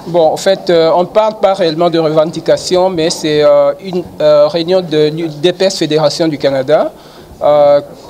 Bon, en fait, on ne parle pas réellement de revendication, mais c'est une réunion de l'UDPS Fédération du Canada.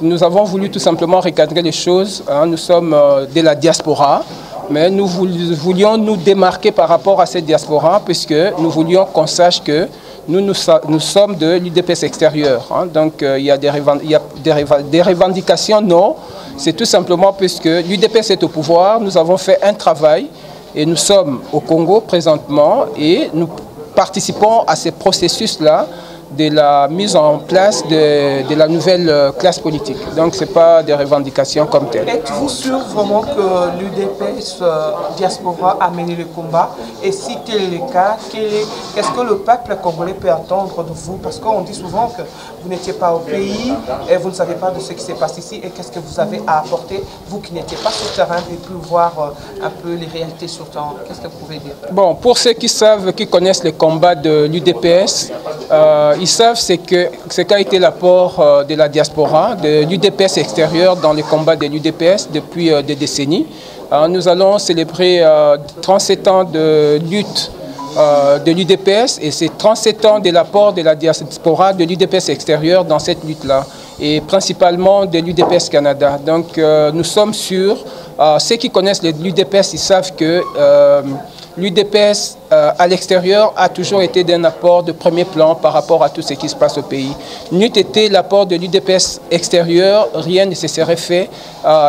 Nous avons voulu tout simplement recadrer les choses. Hein. Nous sommes de la diaspora, mais nous voulions nous démarquer par rapport à cette diaspora, puisque nous voulions qu'on sache que nous sommes de l'UDPS extérieur. Hein. Donc, il y a des revendications, non. C'est tout simplement puisque l'UDPS est au pouvoir, nous avons fait un travail. Et nous sommes au Congo présentement et nous participons à ces processus-là de la mise en place de la nouvelle classe politique. Donc ce n'est pas des revendications comme telles. Êtes-vous sûr vraiment que l'UDPS diaspora a mené le combat? Et si tel est le cas, qu'est-ce que le peuple congolais peut attendre de vous? Parce qu'on dit souvent que vous n'étiez pas au pays et vous ne savez pas de ce qui se passe ici. Et qu'est-ce que vous avez à apporter, vous qui n'étiez pas sur le terrain et pu voir un peu les réalités sur le terrain? Qu'est-ce que vous pouvez dire? Bon, pour ceux qui savent, qui connaissent les combats de l'UDPS, ils savent ce qu'a été l'apport de la diaspora, de l'UDPS extérieur dans les combats de l'UDPS depuis des décennies. Nous allons célébrer 37 ans de lutte de l'UDPS et c'est 37 ans de l'apport de la diaspora de l'UDPS extérieur dans cette lutte-là et principalement de l'UDPS Canada. Donc nous sommes sûrs, ceux qui connaissent l'UDPS, ils savent que l'UDPS à l'extérieur a toujours été d'un apport de premier plan par rapport à tout ce qui se passe au pays. N'eût été l'apport de l'UDPS extérieur, rien ne se serait fait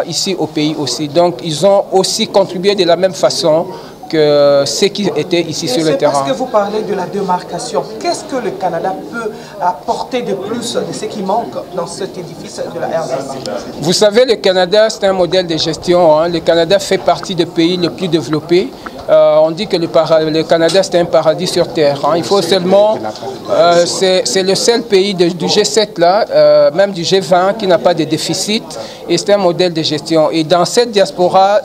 ici au pays aussi. Donc ils ont aussi contribué de la même façon que ceux qui étaient ici sur le terrain. Parce que vous parlez de la démarcation, qu'est-ce que le Canada peut apporter de plus de ce qui manque dans cet édifice de la RDC? Vous savez, le Canada, c'est un modèle de gestion. Hein. Le Canada fait partie des pays les plus développés. On dit que le Canada, c'est un paradis sur Terre. Hein. Il faut seulement... c'est le seul pays du G7, là, même du G20, qui n'a pas de déficit. Et c'est un modèle de gestion. Et dans cette diaspora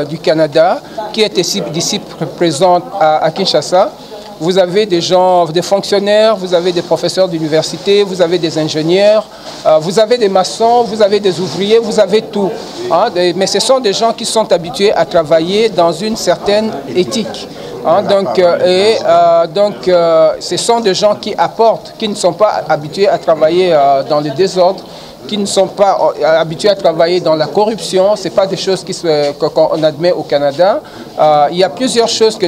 du Canada, qui est ici présente à Kinshasa, vous avez des gens, des fonctionnaires, vous avez des professeurs d'université, vous avez des ingénieurs, vous avez des maçons, vous avez des ouvriers, vous avez tout. Hein, mais ce sont des gens qui sont habitués à travailler dans une certaine éthique. Hein, donc, ce sont des gens qui apportent, qui ne sont pas habitués à travailler dans le désordre, qui ne sont pas habitués à travailler dans la corruption. Ce n'est pas des choses qu'on admet au Canada. Il y a plusieurs choses que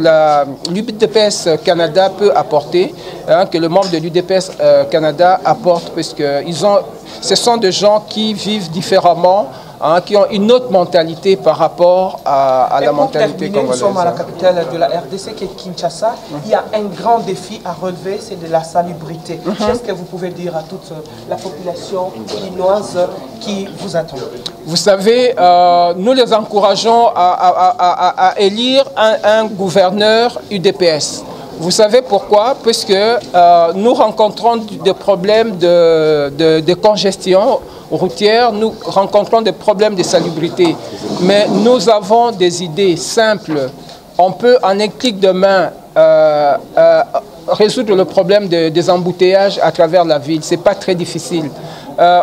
l'UDPS Canada peut apporter, hein, que le membre de l'UDPS Canada apporte, parce que ce sont des gens qui vivent différemment, hein, qui ont une autre mentalité par rapport à la mentalité congolaise. Nous sommes à la capitale de la RDC, qui est Kinshasa. Il y a un grand défi à relever, c'est de la salubrité. Qu'est-ce que vous pouvez dire à toute la population illinoise qui vous attend? Vous savez, nous les encourageons à élire un gouverneur UDPS. Vous savez pourquoi? Parce que nous rencontrons des problèmes de congestion routière, nous rencontrons des problèmes de salubrité. Mais nous avons des idées simples. On peut, en un clic de main, résoudre le problème des embouteillages à travers la ville. Ce n'est pas très difficile.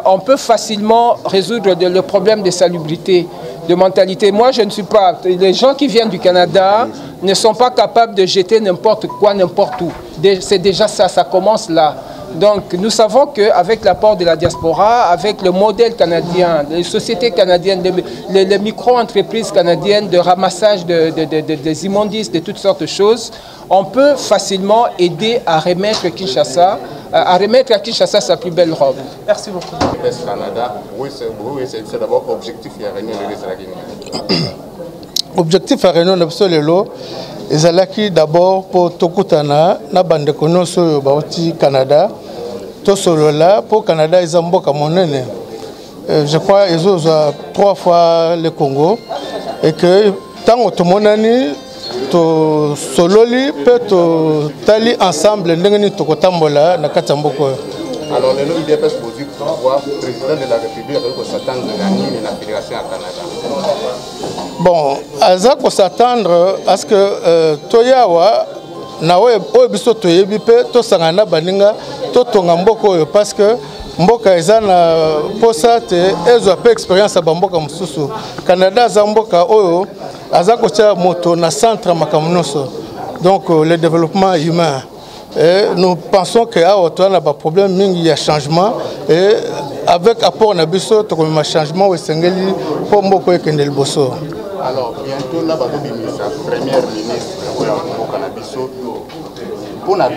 On peut facilement résoudre le problème de salubrité, de mentalité. Moi, je ne suis pas... Les gens qui viennent du Canada ne sont pas capables de jeter n'importe quoi, n'importe où. C'est déjà ça, ça commence là. Donc, nous savons qu'avec l'apport de la diaspora, avec le modèle canadien, les sociétés canadiennes, les micro-entreprises canadiennes de ramassage des immondices, de toutes sortes de choses, on peut facilement aider à remettre Kinshasa, à sa plus belle robe. Merci beaucoup. Canada, oui, c'est d'abord objectif à réunion objectif à réunion de ezalaki d'abord pour tokutana na bande konoso bauti Canada to solola pour Canada ezamboka monene. Je crois ils ont 3 fois le Congo et que tant tomonani to sololi peut to tali ensemble ndengeni tokotambola na katamboko. Alors le UDPS pose pouvoir président de la République pour s'attendre à la fédération à Canada. Bon, aza ko s'attendre à ce que toyawa nawe obiso toyebi pe to sangana baninga to tonga mboko parce que mboka eza na posa te ezo pe expérience ba mboka mususu. Canada za mboka oyo aza ko tia moto na centre makamunoso. donc le développement humain. Et nous pensons qu'il y a un problème, il y a changement. Et avec apport à Bisso, il y a un changement au Sénégal pour beaucoup de Bosso. Alors, bientôt, là, la première ministre au Canabiso, pour la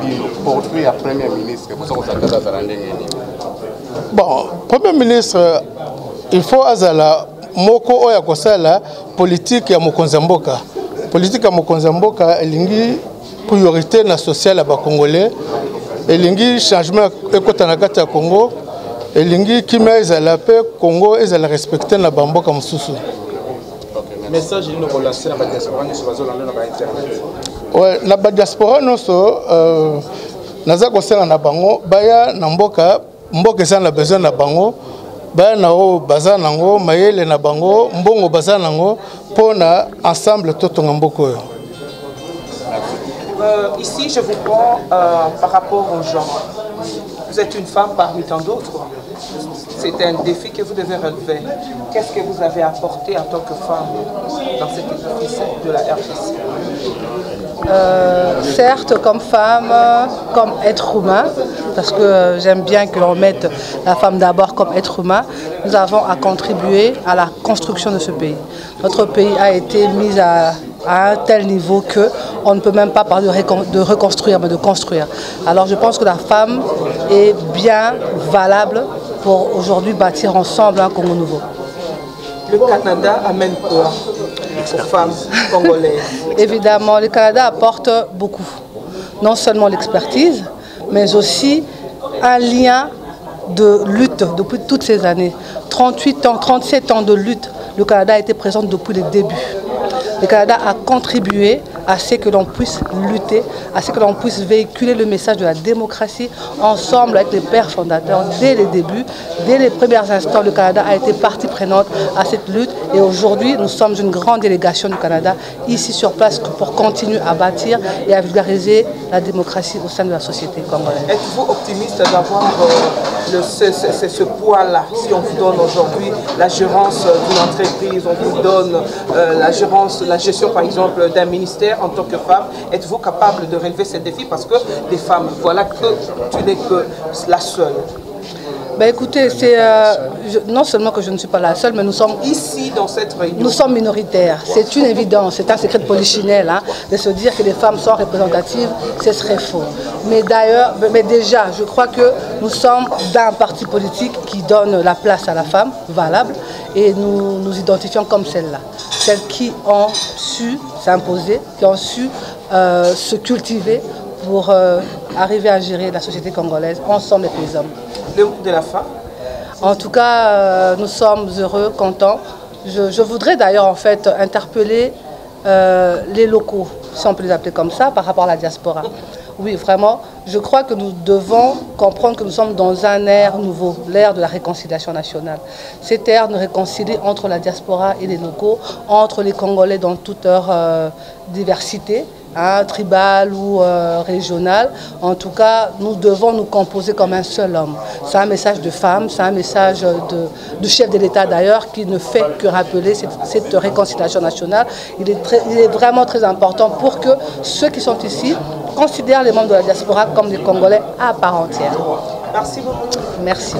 portrait la première ministre, pour ça, on s'attend à bon, premier ministre, il faut azala moko oya kosala politique ya mokonzamboka. Politique ya mokonzamboka elingi priorité na sociale ya ba Congolais, elingi changement ekota na kati ya Congo, elingi kimia ezala pe Congo ezala respecter na bamboka mususu. Message de relation avec la diaspora sur internet. Ouais, na ba diaspora noso naza kosala na bango baya na mboka eza na besoin na bango baya na o baza nango mayele na bango mbongo baza nango pona ensemble totonga mboko yo. Ici je vous prends par rapport aux gens. Vous êtes une femme parmi tant d'autres. C'est un défi que vous devez relever. Qu'est-ce que vous avez apporté en tant que femme dans cet édifice de la RDC? Certes, comme femme, comme être humain, parce que j'aime bien que l'on mette la femme d'abord comme être humain, nous avons à contribuer à la construction de ce pays. Notre pays a été mis à un tel niveau qu'on ne peut même pas parler de reconstruire, mais de construire. Alors je pense que la femme est bien valable pour aujourd'hui bâtir ensemble un Congo nouveau. Le Canada amène quoi aux femmes congolaises? Évidemment, le Canada apporte beaucoup. Non seulement l'expertise, mais aussi un lien de lutte depuis toutes ces années. 38 ans, 37 ans de lutte, le Canada a été présent depuis les débuts. Le Canada a contribué à ce que l'on puisse lutter, à ce que l'on puisse véhiculer le message de la démocratie ensemble avec les pères fondateurs. Dès les débuts, dès les premiers instants, le Canada a été partie prenante à cette lutte. Et aujourd'hui, nous sommes une grande délégation du Canada ici sur place pour continuer à bâtir et à vulgariser la démocratie au sein de la société congolaise. Êtes-vous optimiste d'avoir ce poids-là? Si on vous donne aujourd'hui la gérance d'une entreprise, on vous donne la gestion par exemple d'un ministère en tant que femme, êtes-vous capable de relever ces défis? Parce que les femmes, voilà que tu n'es que la seule. Ben écoutez, non seulement que je ne suis pas la seule, mais nous sommes ici dans cette réunion. Nous sommes minoritaires. C'est une évidence, c'est un secret de polichinelle, hein, de se dire que les femmes sont représentatives, ce serait faux. Mais d'ailleurs, déjà, je crois que nous sommes dans un parti politique qui donne la place à la femme, valable, et nous nous identifions comme celles-là. Celles qui ont su s'imposer, qui ont su se cultiver pour arriver à gérer la société congolaise ensemble avec les hommes. Le mot de la fin. En tout cas, nous sommes heureux, contents. Je voudrais d'ailleurs en fait interpeller les locaux, si on peut les appeler comme ça, par rapport à la diaspora. Oui, vraiment, je crois que nous devons comprendre que nous sommes dans un ère nouveau, l'ère de la réconciliation nationale. Cette ère nous réconcilie entre la diaspora et les locaux, entre les Congolais dans toute leur diversité, hein, tribal ou régional. En tout cas, nous devons nous composer comme un seul homme. C'est un message de femme, c'est un message du chef de l'État d'ailleurs qui ne fait que rappeler cette réconciliation nationale. Il est vraiment très important pour que ceux qui sont ici considèrent les membres de la diaspora comme des Congolais à part entière. Merci beaucoup. Merci.